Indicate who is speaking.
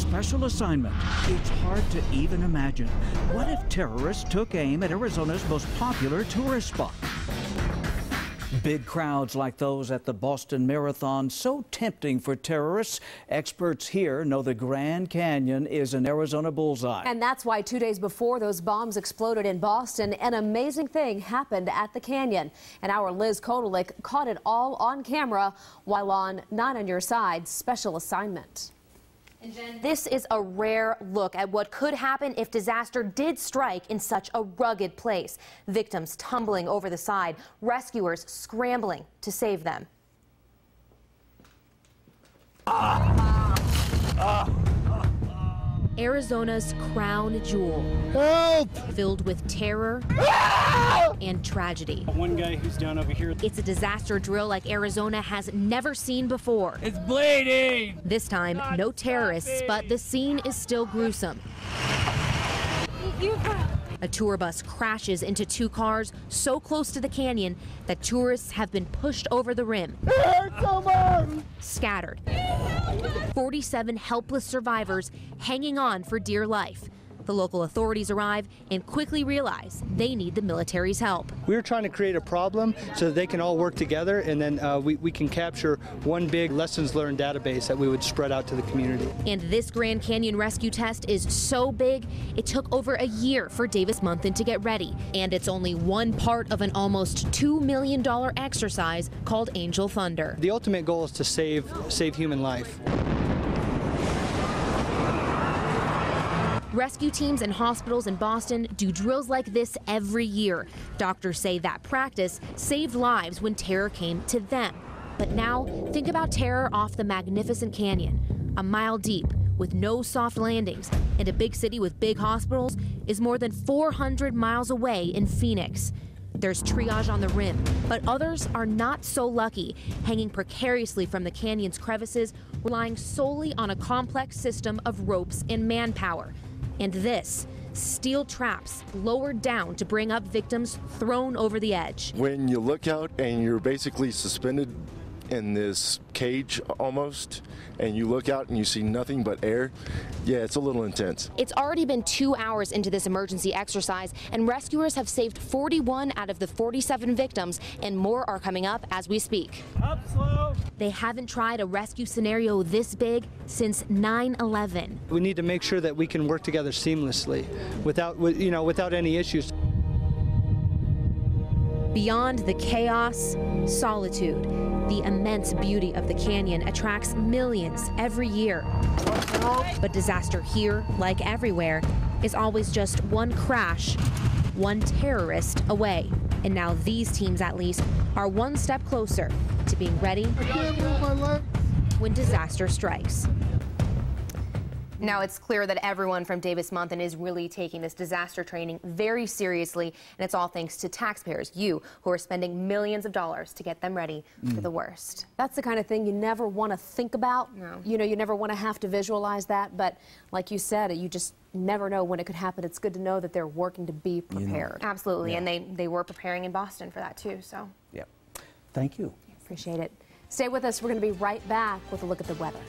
Speaker 1: special assignment. It's hard to even imagine. What if terrorists took aim at Arizona's most popular tourist spot? Big crowds like those at the Boston Marathon, so tempting for terrorists. Experts here know the Grand Canyon is an Arizona bullseye.
Speaker 2: And that's why 2 days before those bombs exploded in Boston, an amazing thing happened at the canyon. And our Liz Kotelik caught it all on camera while on Not on Your Side special assignment.
Speaker 3: And Jen, this is a rare look at what could happen if disaster did strike in such a rugged place. Victims tumbling over the side, rescuers scrambling to save them. Arizona's crown jewel. Help! Filled with terror and tragedy.
Speaker 4: One guy who's down over here.
Speaker 3: It's a disaster drill like Arizona has never seen before.
Speaker 4: It's bleeding!
Speaker 3: This time, no terrorists, but the scene is still gruesome. A tour bus crashes into two cars so close to the canyon that tourists have been pushed over the rim. Scattered. 47 helpless survivors hanging on for dear life. The local authorities arrive and quickly realize they need the military's help.
Speaker 5: We're trying to create a problem so that they can all work together, and then we can capture one big lessons learned database that we would spread out to the community.
Speaker 3: And this Grand Canyon rescue test is so big, it took over a year for Davis Munthin to get ready. And it's only one part of an almost $2 million exercise called Angel Thunder.
Speaker 5: The ultimate goal is to save human life.
Speaker 3: Rescue teams and hospitals in Boston do drills like this every year. Doctors say that practice saved lives when terror came to them. But now, think about terror off the magnificent canyon. A mile deep, with no soft landings, and a big city with big hospitals is more than 400 miles away in Phoenix. There's triage on the rim, but others are not so lucky, hanging precariously from the canyon's crevices, relying solely on a complex system of ropes and manpower. And this, steel traps lowered down to bring up victims thrown over the edge.
Speaker 6: When you look out and you're basically suspended in this cage almost, and you look out and you see nothing but air, yeah, it's a little intense.
Speaker 3: It's already been 2 hours into this emergency exercise, and rescuers have saved 41 out of the 47 victims, and more are coming up as we speak.
Speaker 4: Up slow.
Speaker 3: They haven't tried a rescue scenario this big since 9/11.
Speaker 5: We need to make sure that we can work together seamlessly without any issues.
Speaker 3: Beyond the chaos, solitude, the immense beauty of the canyon attracts millions every year. But disaster here, like everywhere, is always just one crash, one terrorist away. And now these teams, at least, are one step closer to being ready when disaster strikes. Now, it's clear that everyone from Davis Munthin is really taking this disaster training very seriously, and it's all thanks to taxpayers, you, who are spending millions of dollars to get them ready for the worst.
Speaker 2: That's the kind of thing you never want to think about.
Speaker 3: No.
Speaker 2: You know, you never want to have to visualize that, but like you said, you just never know when it could happen. It's good to know that they're working to be prepared.
Speaker 3: Absolutely,
Speaker 1: Yeah.
Speaker 3: and they were preparing in Boston for that too, so.
Speaker 1: Yeah. Thank you.
Speaker 2: Appreciate it. Stay with us. We're going to be right back with a look at the weather.